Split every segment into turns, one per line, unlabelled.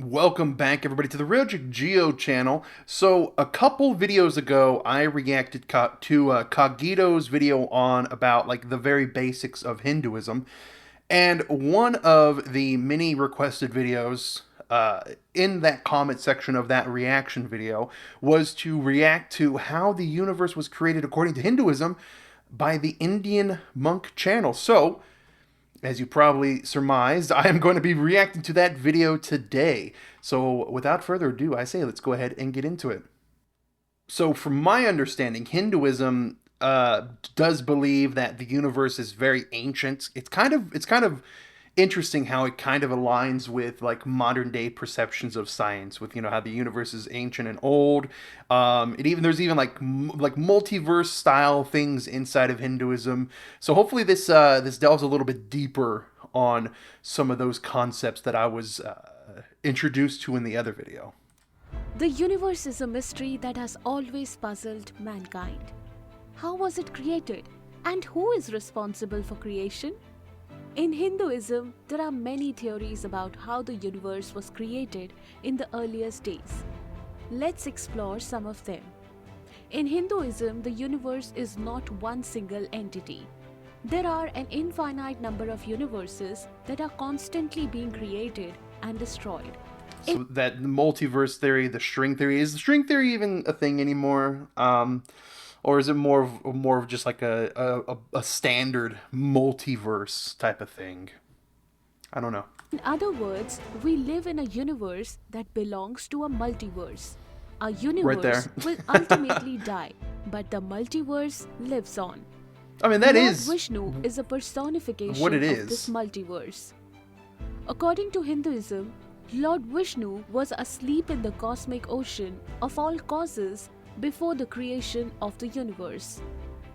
Welcome back, everybody, to the Real Geo channel. So, a couple videos ago, I reacted to Cogito's video on about like the very basics of Hinduism, and one of the many requested videos in that comment section of that reaction video was to react to how the universe was created according to Hinduism by the Indian monk channel. So, as you probably surmised, I am going to be reacting to that video today. So without further ado, I say let's go ahead and get into it. So from my understanding, Hinduism does believe that the universe is very ancient. It's kind of interesting how it kind of aligns with like modern day perceptions of science, with how the universe is ancient and old. There's even like multiverse style things inside of Hinduism. So hopefully this delves a little bit deeper on some of those concepts that I was introduced to in the other video.
The universe is a mystery that has always puzzled mankind. How was it created? And who is responsible for creation? In Hinduism, there are many theories about how the universe was created in the earliest days. Let's explore some of them. In Hinduism, the universe is not one single entity. There are an infinite number of universes that are constantly being created and destroyed.
So that multiverse theory, the string theory, is the string theory even a thing anymore? Or is it more of just like a standard multiverse type of thing? I don't know.
In other words, we live in a universe that belongs to a multiverse. Our
Right
universe
there.
will ultimately die, but the multiverse lives on.
I mean, that
Lord
is
Vishnu is a personification
what it
of this
is.
multiverse. According to Hinduism, Lord Vishnu was asleep in the cosmic ocean of all causes before the creation of the universe.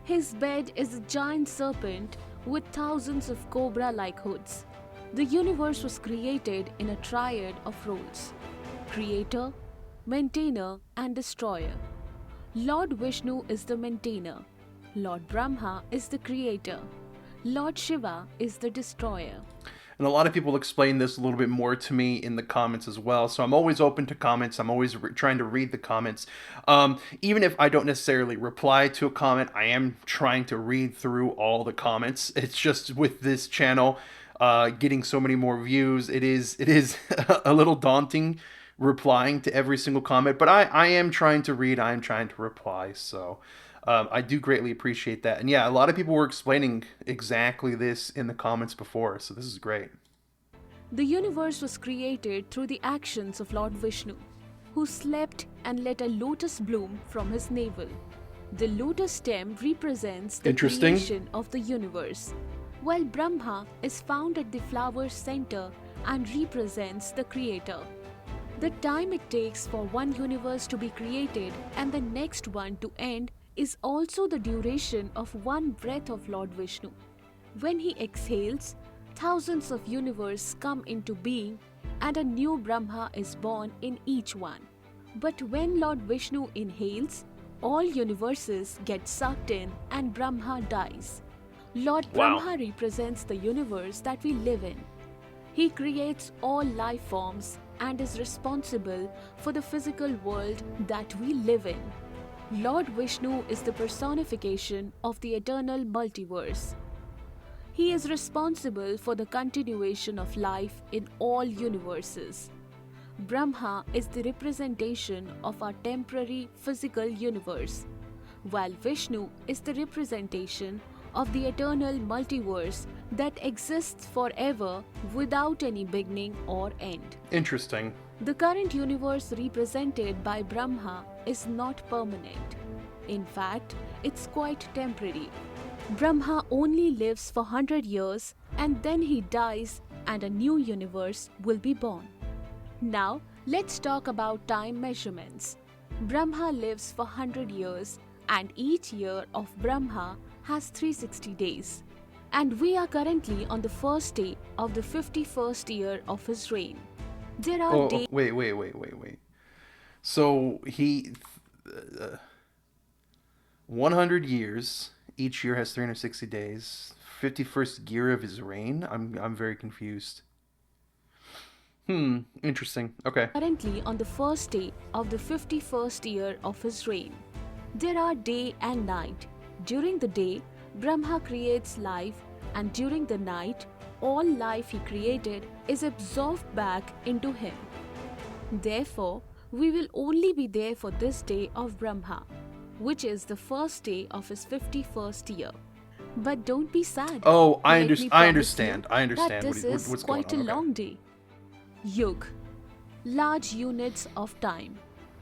His bed is a giant serpent with thousands of cobra-like hoods. The universe was created in a triad of roles: creator, maintainer, and destroyer. Lord Vishnu is the maintainer. Lord Brahma is the creator. Lord Shiva is the destroyer.
And a lot of people explain this a little bit more to me in the comments as well. So I'm always open to comments. I'm always trying to read the comments. Even if I don't necessarily reply to a comment, I am trying to read through all the comments. It's just with this channel getting so many more views, it is a little daunting replying to every single comment. But I am trying to read. I am trying to reply. So I do greatly appreciate that. And yeah, a lot of people were explaining exactly this in the comments before, so this is great.
The universe was created through the actions of Lord Vishnu, who slept and let a lotus bloom from his navel. The lotus stem represents the
Interesting.
creation of the universe, while Brahma is found at the flower's center and represents the creator. The time it takes for one universe to be created and the next one to end is also the duration of one breath of Lord Vishnu. When he exhales, thousands of universes come into being and a new Brahma is born in each one. But when Lord Vishnu inhales, all universes get sucked in and Brahma dies. Lord
Wow.
Brahma represents the universe that we live in. He creates all life forms and is responsible for the physical world that we live in. Lord Vishnu is the personification of the eternal multiverse. He is responsible for the continuation of life in all universes. Brahma is the representation of our temporary physical universe, while Vishnu is the representation of the eternal multiverse that exists forever without any beginning or end.
Interesting.
The current universe represented by Brahma is not permanent. In fact, it's quite temporary. Brahma only lives for 100 years and then he dies and a new universe will be born. Now, let's talk about time measurements. Brahma lives for 100 years and each year of Brahma has 360 days. And we are currently on the first day of the 51st year of his reign. There are days.
Wait. So 100 years. Each year has 360 days. 51st year of his reign. I'm very confused. Interesting. Okay.
Currently on the first day of the 51st year of his reign. There are day and night. During the day, Brahma creates life, and during the night, all life he created is absorbed back into him. Therefore, we will only be there for this day of Brahma, which is the first day of his 51st year. But don't be sad.
Oh,
Let me
I
promise you
understand. I
that
understand
this is
what's going
quite a
on. Okay.
long day. Yug, large units of time.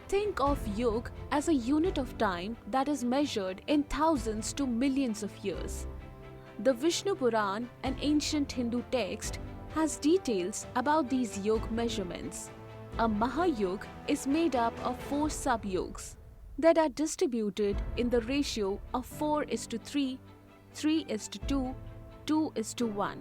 Think of yug as a unit of time that is measured in thousands to millions of years. The Vishnu Puran, an ancient Hindu text, has details about these yug measurements. A Mahayug is made up of 4 sub-yugs that are distributed in the ratio of 4:3, 3:2, 2:1.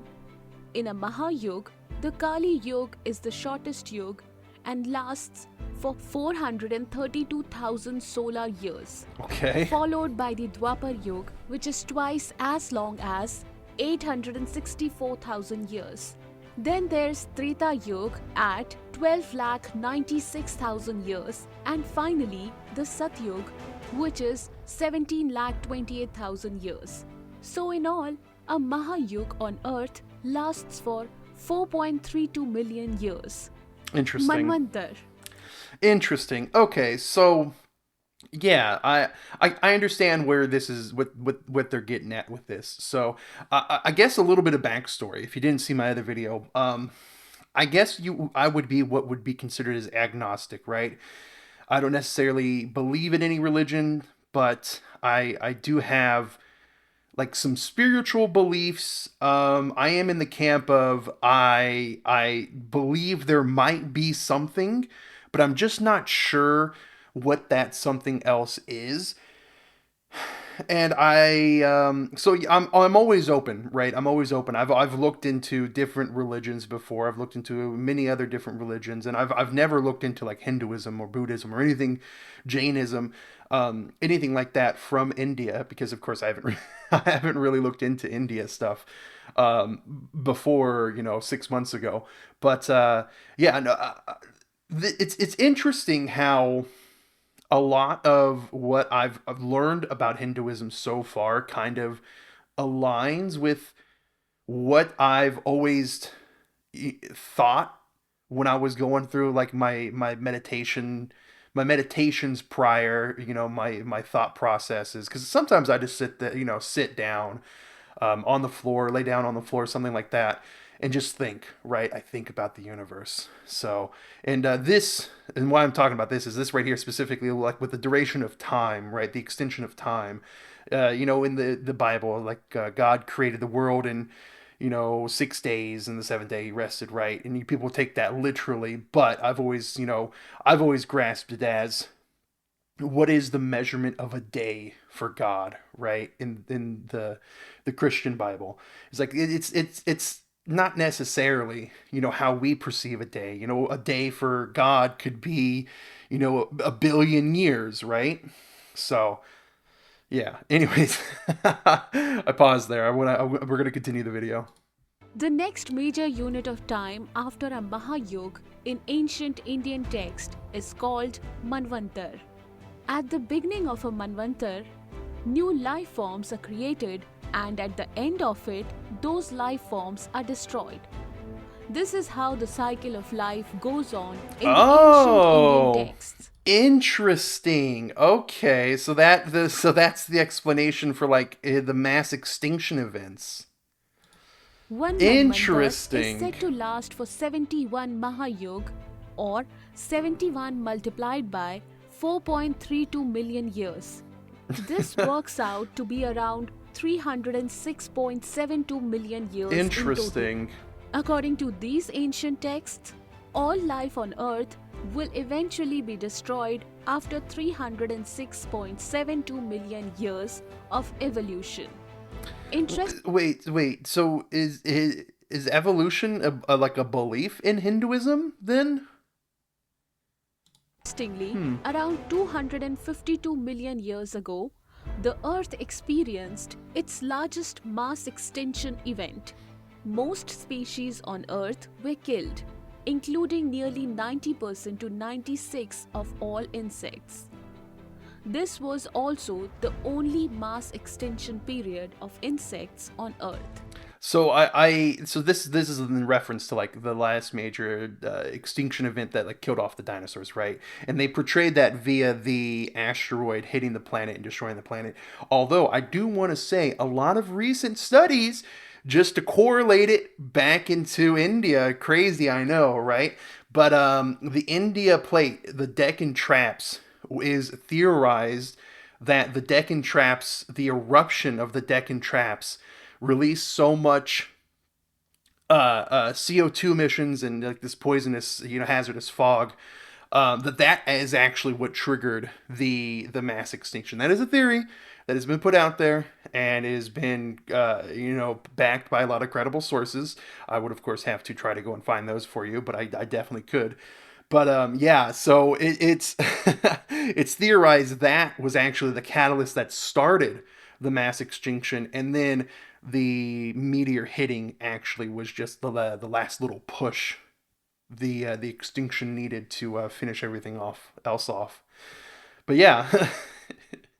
In a Mahayug, the Kali Yug is the shortest yug and lasts for 432,000 solar years,
Okay.
followed by the Dwapar Yug, which is twice as long as 864,000 years. Then there's Treta Yug at 12,96,000 years, and finally the Satyug, which is 17,28,000 years. So in all, a Mahayug on Earth lasts for 4.32 million years.
Interesting.
Manvantar.
Interesting. Okay, so yeah, I understand where this is what they're getting at with this. So I guess a little bit of backstory. If you didn't see my other video, I guess I would be what would be considered as agnostic, right? I don't necessarily believe in any religion, but I do have like some spiritual beliefs. I am in the camp of I believe there might be something, but I'm just not sure what that something else is. And I'm always open, right? I'm always open. I've looked into different religions before. I've looked into many other different religions, and I've never looked into like Hinduism or Buddhism or anything, Jainism, anything like that from India, because of course I haven't I haven't really looked into India stuff before 6 months ago. But yeah, no, it's interesting how a lot of what I've learned about Hinduism so far kind of aligns with what I've always thought when I was going through like my meditations prior, my thought processes. Because sometimes I just sit down on the floor, lay down on the floor, something like that, and just think, right? I think about the universe. So, and why I'm talking about this is this right here specifically, like with the duration of time, right? The extension of time. In the Bible, like God created the world in 6 days, and the seventh day he rested, right? And people take that literally, but I've always grasped it as what is the measurement of a day for God, right? In the Christian Bible, it's like it's not necessarily how we perceive a day. A day for God could be a billion years, right? So yeah. Anyways, I paused there. We're gonna continue the video.
The next major unit of time after a Mahayug in ancient Indian text is called Manvantar. At the beginning of a Manvantar, new life forms are created, and at the end of it, those life forms are destroyed. This is how the cycle of life goes on in the ancient Indian
Oh,
texts.
interesting. Okay, so that's the explanation for like the mass extinction events.
One Manvantar is
Interesting.
said to last for 71 Mahayug, or 71 multiplied by 4.32 million years. This works out to be around 306.72 million years in total.
Interesting.
According to these ancient texts, all life on Earth will eventually be destroyed after 306.72 million years of evolution.
Wait. So is evolution like a belief in Hinduism then?
Interestingly, around 252 million years ago, the Earth experienced its largest mass extinction event. Most species on Earth were killed. including nearly 90% to 96% of all insects. This was also the only mass extinction period of insects on Earth.
So this is in reference to like the last major extinction event that like killed off the dinosaurs, right? And they portrayed that via the asteroid hitting the planet and destroying the planet. Although I do want to say a lot of recent studies just to correlate it back into India, crazy I know, right? But the India plate, the Deccan traps, is theorized that the Deccan traps, the eruption of the Deccan traps release so much CO2 emissions and like this poisonous, hazardous fog, that is actually what triggered the mass extinction. That is a theory that has been put out there and has been backed by a lot of credible sources. I would of course have to try to go and find those for you, but I definitely could. But yeah, so it's it's theorized that was actually the catalyst that started the mass extinction, and then the meteor hitting actually was just the last little push the extinction needed to finish everything else off. But yeah,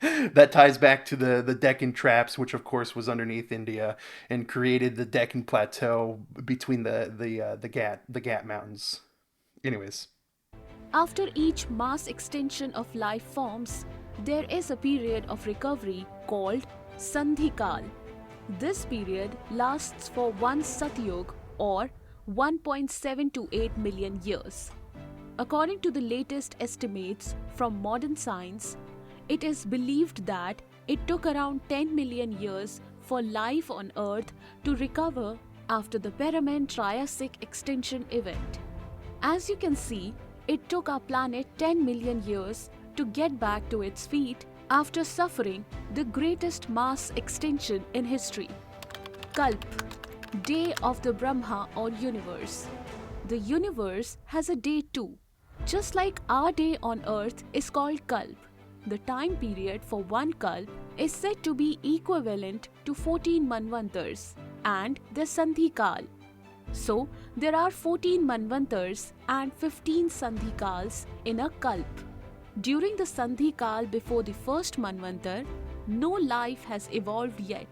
that ties back to the Deccan traps, which of course was underneath India and created the Deccan plateau between the Ghat mountains. Anyways.
After each mass extinction of life forms, there is a period of recovery called Sandhikal. This period lasts for one Satyug or 1.728 million years. According to the latest estimates from modern science, it is believed that it took around 10 million years for life on Earth to recover after the Permian-Triassic extinction event. As you can see, it took our planet 10 million years to get back to its feet after suffering the greatest mass extinction in history. Kalp, Day of the Brahma or Universe. The universe has a day too. Just like our day on Earth is called Kalp, the time period for one Kalp is said to be equivalent to 14 Manvantars and the Sandhikal. So, there are 14 Manvantars and 15 Sandhikals in a Kalp. During the Sandhikal before the first Manvantar, no life has evolved yet.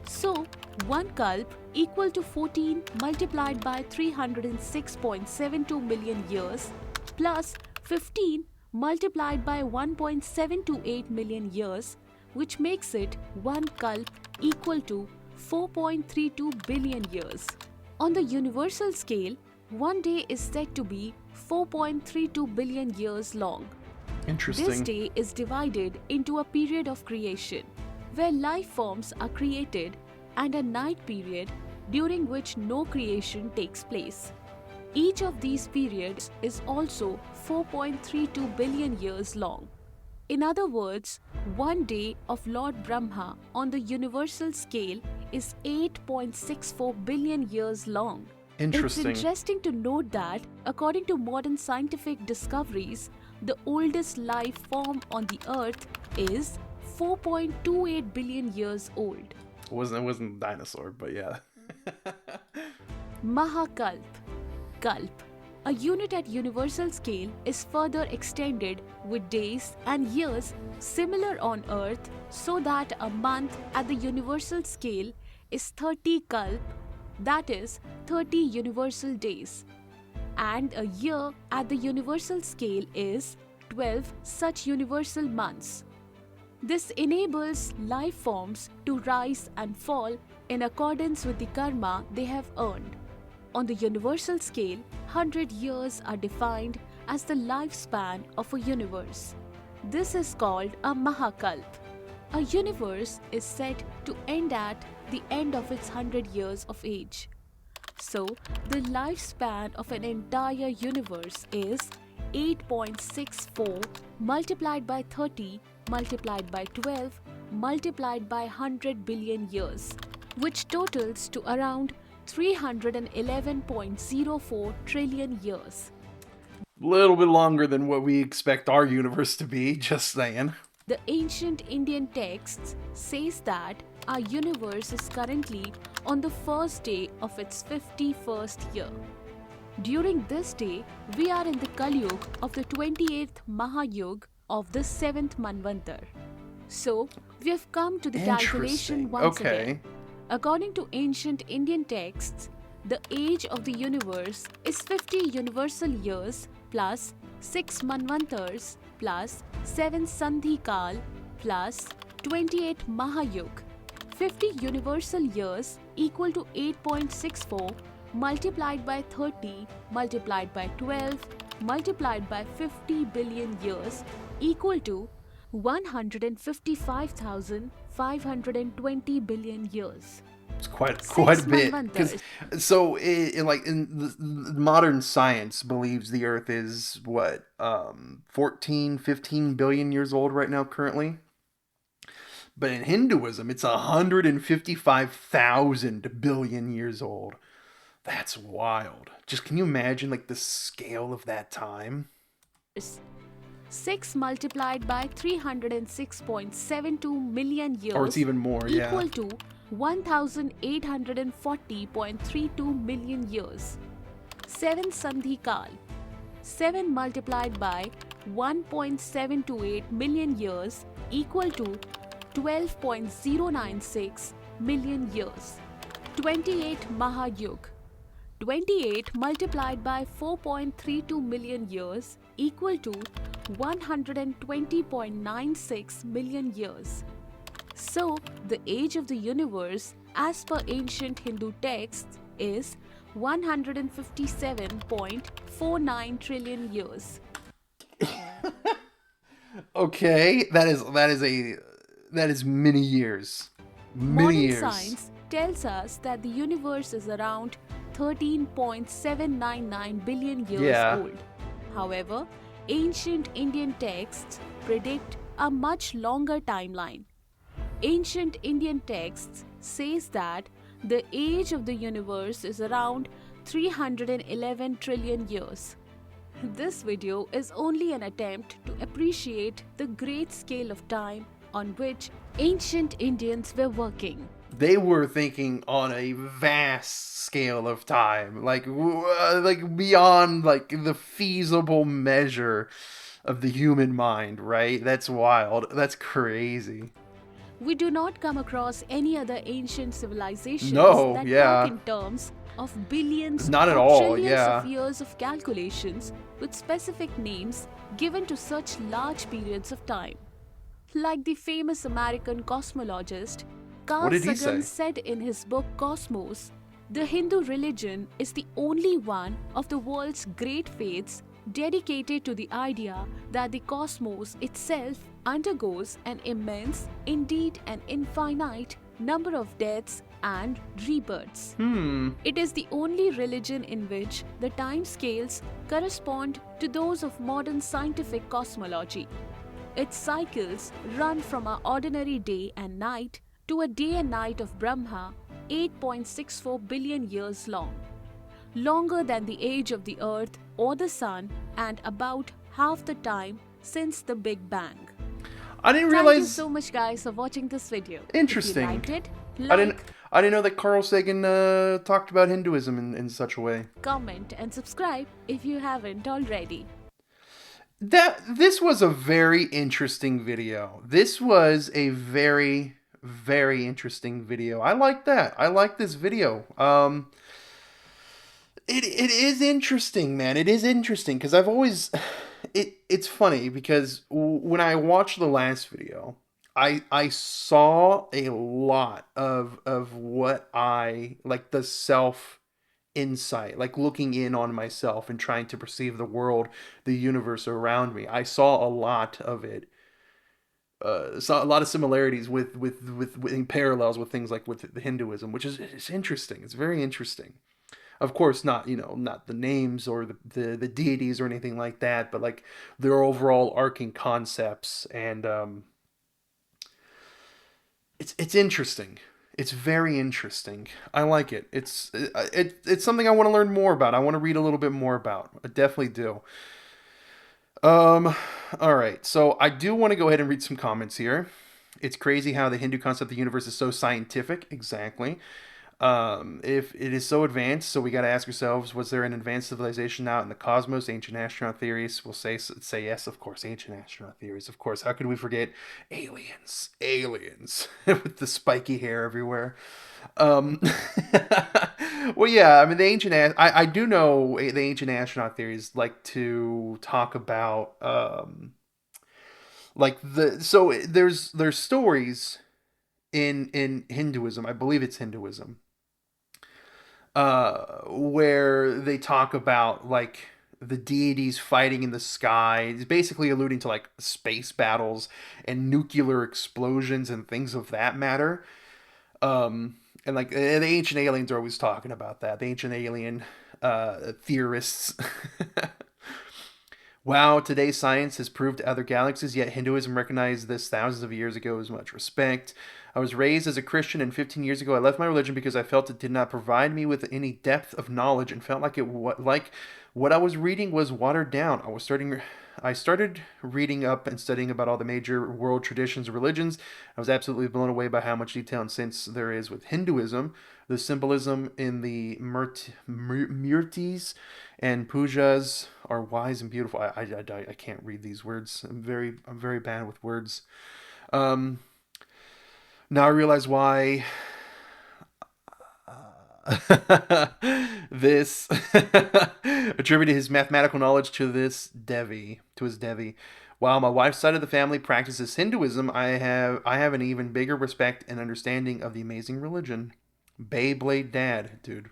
So, one Kalp equal to 14 multiplied by 306.72 million years plus 15 multiplied by 1.728 million years, which makes it one Kalp equal to 4.32 billion years. On the universal scale, one day is said to be 4.32 billion years long.
Interesting.
This day is divided into a period of creation, where life forms are created, and a night period during which no creation takes place. Each of these periods is also 4.32 billion years long. In other words, one day of Lord Brahma on the universal scale is 8.64 billion years long.
Interesting.
It's interesting to note that, according to modern scientific discoveries, the oldest life form on the Earth is 4.28 billion years old.
It wasn't a dinosaur, but yeah.
Mahakalp. Kalp, a unit at universal scale, is further extended with days and years similar on Earth, so that a month at the universal scale is 30 Kalp, that is 30 universal days, and a year at the universal scale is 12 such universal months. This enables life forms to rise and fall in accordance with the karma they have earned. On the universal scale, 100 years are defined as the lifespan of a universe. This is called a Mahakalp. A universe is said to end at the end of its 100 years of age. So, the lifespan of an entire universe is 8.64 multiplied by 30 multiplied by 12 multiplied by 100 billion years, which totals to around 311.04 trillion years.
A little bit longer than what we expect our universe to be, just saying.
The ancient Indian texts says that our universe is currently on the first day of its 51st year. During this day, we are in the Kalyug of the 28th Mahayug of the 7th Manvantar. So, we have come to the calculation
Interesting.
once again.
Okay.
According to ancient Indian texts, the age of the universe is 50 universal years plus 6 Manvantars plus 7 Sandhi Kal plus 28 Mahayug. 50 universal years equal to 8.64 multiplied by 30 multiplied by 12 multiplied by 50 billion years equal to 155,520 billion years.
It's quite a
6
bit, because
Manvantars.
so the modern science believes the Earth is what 14, 15 billion years old right now currently. But in Hinduism, it's 155,000 billion years old. That's wild. Just can you imagine like the scale of that time?
6 multiplied by 306.72 million
Or it's
years
even more, yeah.
equal to 1840.32 million years. 7 Sandhi Kal. 7 multiplied by 1.728 million years equal to 12.096 million years. 28 Mahayug. 28 multiplied by 4.32 million years equal to 120.96 million years. So, the age of the universe, as per ancient Hindu texts, is 157.49 trillion years.
Okay, that is many years. Many
Modern
years.
science tells us that the universe is around 13.799 billion years
Yeah.
old. However, ancient Indian texts predict a much longer timeline. Ancient Indian texts says that the age of the universe is around 311 trillion years. This video is only an attempt to appreciate the great scale of time on which ancient Indians were working.
They were thinking on a vast scale of time, like beyond like the feasible measure of the human mind, right? That's wild. That's crazy.
We do not come across any other ancient civilizations
No,
that talk
yeah.
in terms of billions
Not at
or
all,
trillions of
yeah.
years of calculations with specific names given to such large periods of time. Like the famous American cosmologist
What
Carl
did he
Sagan
say?
said in his book Cosmos, the Hindu religion is the only one of the world's great faiths dedicated to the idea that the cosmos itself undergoes an immense, indeed an infinite, number of deaths and rebirths. It is the only religion in which the time scales correspond to those of modern scientific cosmology. Its cycles run from our ordinary day and night to a day and night of Brahma, 8.64 billion years long, longer than the age of the Earth or the Sun, and about half the time since the Big Bang.
I didn't
Thank you
realize.
so much, guys, for watching this video.
Interesting.
If you liked it,
I didn't.
like,
I didn't know that Carl Sagan talked about Hinduism in such a way.
comment, and subscribe if you haven't already.
This was a very interesting video. This was a very interesting video. I like that. I like this video. It is interesting, man. It is interesting because I've always it's funny because when I watched the last video, I saw a lot of what I like, the self insight, like looking in on myself and trying to perceive the world, the universe around me. I saw a lot of it. Saw a lot of similarities with in parallels with things like with the Hinduism, which is it's interesting. It's very interesting. Of course, not not the names or the deities or anything like that, but like their overall arcing concepts, and it's interesting. It's very interesting. I like it. It's something I want to learn more about. I want to read a little bit more about. I definitely do. Um, all right. So I do want to go ahead and read some comments here. It's crazy how the Hindu concept of the universe is so scientific. Exactly. If it is so advanced, so we got to ask ourselves: was there an advanced civilization out in the cosmos? Ancient astronaut theories will say yes, of course. Ancient astronaut theories, of course. How could we forget aliens? Aliens with the spiky hair everywhere. Um, well, yeah. I mean, I do know the ancient astronaut theories like to talk about like there's stories in Hinduism. I believe it's Hinduism where they talk about like the deities fighting in the sky. It's basically alluding to like space battles and nuclear explosions and things of that matter. And like the ancient aliens are always talking about that. The ancient alien theorists. Wow, today's science has proved other galaxies, yet Hinduism recognized this thousands of years ago as much respect. I was raised as a Christian, and 15 years ago I left my religion because I felt it did not provide me with any depth of knowledge and felt like what I was reading was watered down. I started reading up and studying about all the major world traditions and religions. I was absolutely blown away by how much detail and sense there is with Hinduism. The symbolism in the murtis and pujas are wise and beautiful. I can't read these words. I'm very bad with words. Um, Now I realize why this attributed his mathematical knowledge to his Devi. While my wife's side of the family practices Hinduism, I have an even bigger respect and understanding of the amazing religion. Beyblade Dad, dude.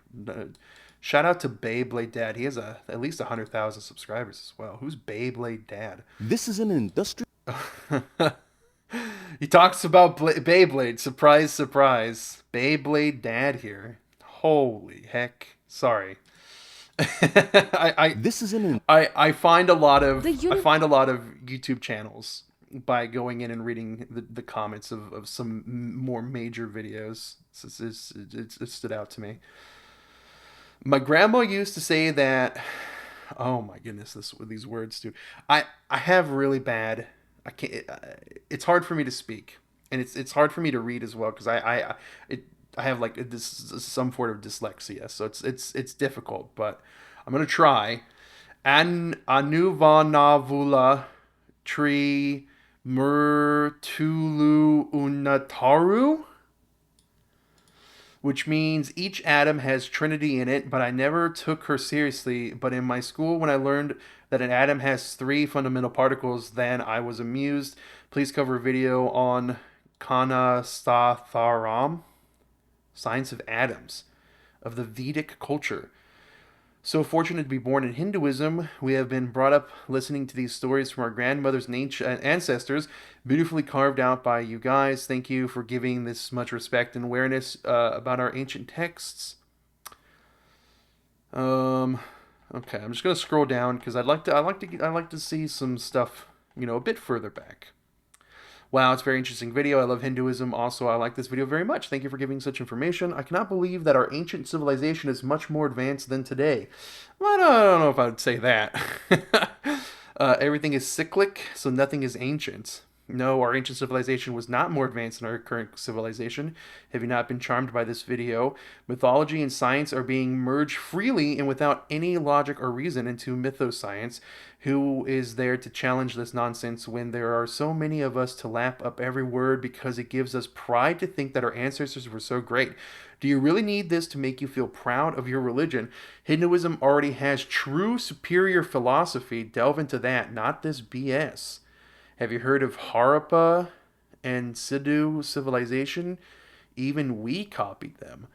Shout out to Beyblade Dad. He has at least 100,000 subscribers as well. Who's Beyblade Dad?
This is an industrial.
He talks about Beyblade. Surprise, surprise. Beyblade Dad here. Holy heck. Sorry.
This is an.
I find a lot
The
of
universe.
YouTube channels by going in and reading the comments of some more major videos. It stood out to me. My grandma used to say that. Oh my goodness, these words, dude. I have really bad. I can't. It's hard for me to speak, and it's hard for me to read as well because I have like this some form of dyslexia, so it's difficult. But I'm gonna try. An anuvanavula tri murtulu unataru, which means each atom has trinity in it, but I never took her seriously. But in my school, when I learned that an atom has three fundamental particles, then I was amused. Please cover a video on Kanastatharam, science of atoms, of the Vedic culture. So fortunate to be born in Hinduism, we have been brought up listening to these stories from our grandmothers and ancestors, beautifully carved out by you guys. Thank you for giving this much respect and awareness about our ancient texts. Um, okay, I'm just gonna scroll down because I'd like to see some stuff, a bit further back. Wow, it's a very interesting video. I love Hinduism. Also, I like this video very much. Thank you for giving such information. I cannot believe that our ancient civilization is much more advanced than today. Well, I don't know if I would say that. Everything is cyclic, so nothing is ancient. No, our ancient civilization was not more advanced than our current civilization. Have you not been charmed by this video? Mythology and science are being merged freely and without any logic or reason into mythoscience. Who is there to challenge this nonsense when there are so many of us to lap up every word because it gives us pride to think that our ancestors were so great? Do you really need this to make you feel proud of your religion? Hinduism already has true superior philosophy. Delve into that, not this BS. Have you heard of Harappa and Sidhu civilization? Even we copied them.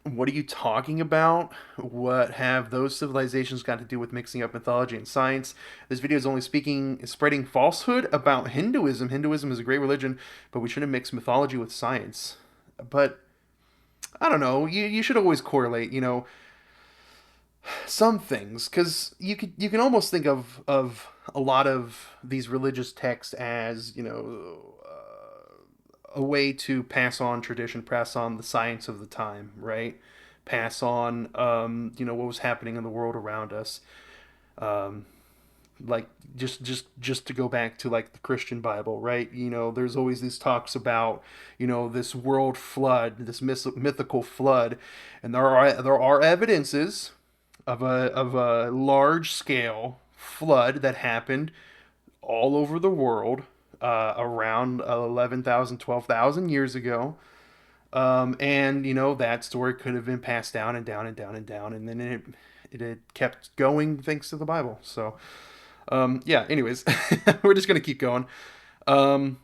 What are you talking about? What have those civilizations got to do with mixing up mythology and science? This video is only spreading falsehood about Hinduism. Hinduism is a great religion, but we shouldn't mix mythology with science. But I don't know. You should always correlate, some things because you can almost think of a lot of these religious texts as a way to pass on tradition, pass on the science of the time, right? Pass on what was happening in the world around us. like just to go back to like the Christian Bible, right? There's always these talks about, this world flood, this mythical flood, and there are evidences of a large scale flood that happened all over the world around 11,000, 12,000 years ago. And that story could have been passed down and down and down and down, and then it kept going thanks to the Bible. So yeah. Anyways, we're just gonna keep going. Um,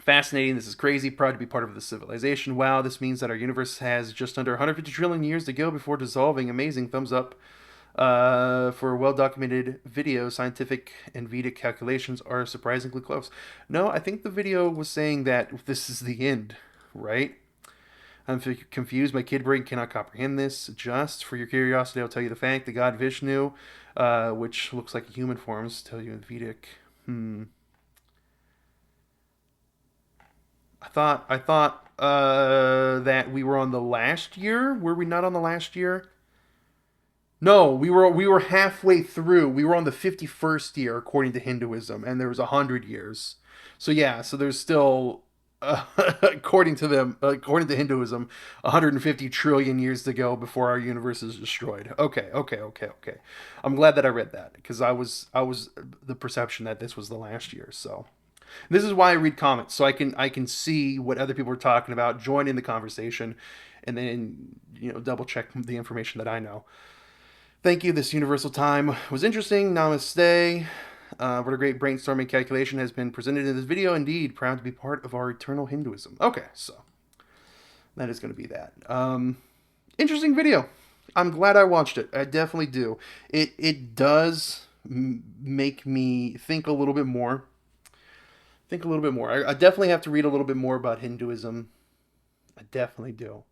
Fascinating. This is crazy. Proud to be part of this civilization. Wow, this means that our universe has just under 150 trillion years to go before dissolving. Amazing. Thumbs up. For well documented video, scientific and Vedic calculations are surprisingly close. No, I think the video was saying that this is the end, right? I'm confused. My kid brain cannot comprehend this. Just for your curiosity, I'll tell you the fact. The god Vishnu, which looks like a human forms, tell you in Vedic. I thought that we were on the last year. Were we not on the last year? No, we were halfway through. We were on the 51st year according to Hinduism, and there was 100 years. So yeah, so there's still, according to Hinduism, 150 trillion years to go before our universe is destroyed. Okay, okay, okay, okay. I'm glad that I read that because I was the perception that this was the last year. So this is why I read comments, so I can see what other people are talking about, join in the conversation, and then double check the information that I know. Thank you. This universal time was interesting. Namaste. What a great brainstorming calculation has been presented in this video. Indeed, proud to be part of our eternal Hinduism. Okay, so that is going to be that. Interesting video. I'm glad I watched it. I definitely do. It does make me think a little bit more. I definitely have to read a little bit more about Hinduism. I definitely do.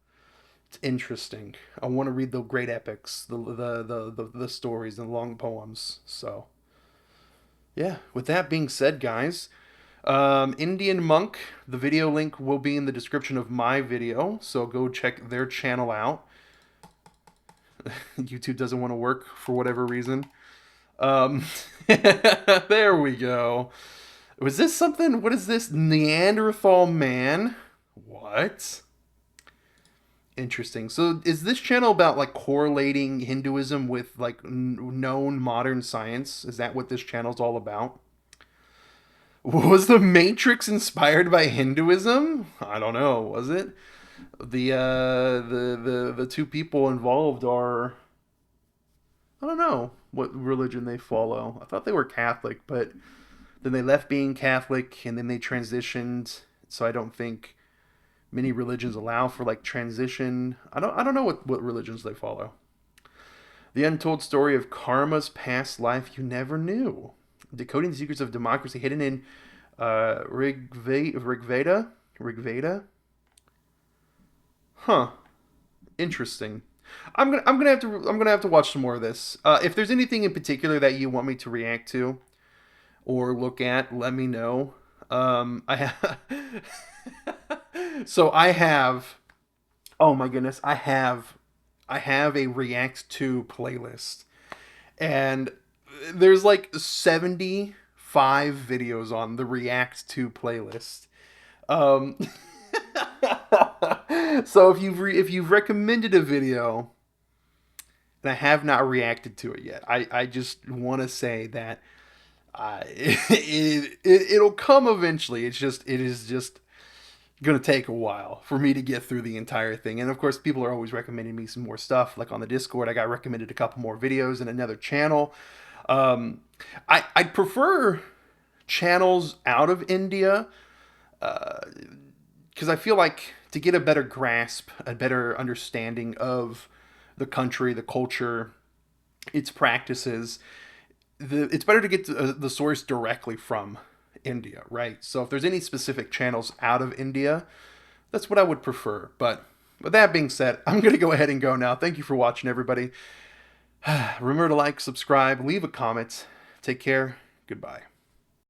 It's interesting. I want to read the great epics, the stories, and long poems. So, yeah. With that being said, guys, Indian Monk. The video link will be in the description of my video, so go check their channel out. YouTube doesn't want to work for whatever reason. There we go. Was this something? What is this? Neanderthal man? What? Interesting. So is this channel about like correlating Hinduism with like known modern science? Is that what this channel's all about? Was the Matrix inspired by Hinduism? I don't know. Was it? The two people involved are, I don't know what religion they follow. I thought they were Catholic, but then they left being Catholic and then they transitioned. So I don't think many religions allow for like transition. I don't know what religions they follow. The untold story of karma's past life you never knew. Decoding the secrets of democracy hidden in Rigveda. Huh. Interesting. I'm gonna have to watch some more of this. If there's anything in particular that you want me to react to or look at, let me know. I have so I have. Oh my goodness, I have a React to playlist, and there's like 75 videos on the React to playlist. Um, so if you've recommended a video and I have not reacted to it yet, I just want to say that it'll come eventually. It is just gonna take a while for me to get through the entire thing. And of course, people are always recommending me some more stuff. Like on the Discord, I got recommended a couple more videos and another channel. Um, I'd prefer channels out of India because I feel like to get a better grasp, a better understanding of the country, the culture, its practices, it's better to get the source directly from India, right? So if there's any specific channels out of India, that's what I would prefer. But with that being said, I'm going to go ahead and go now. Thank you for watching, everybody. Remember to like, subscribe, leave a comment. Take care. Goodbye.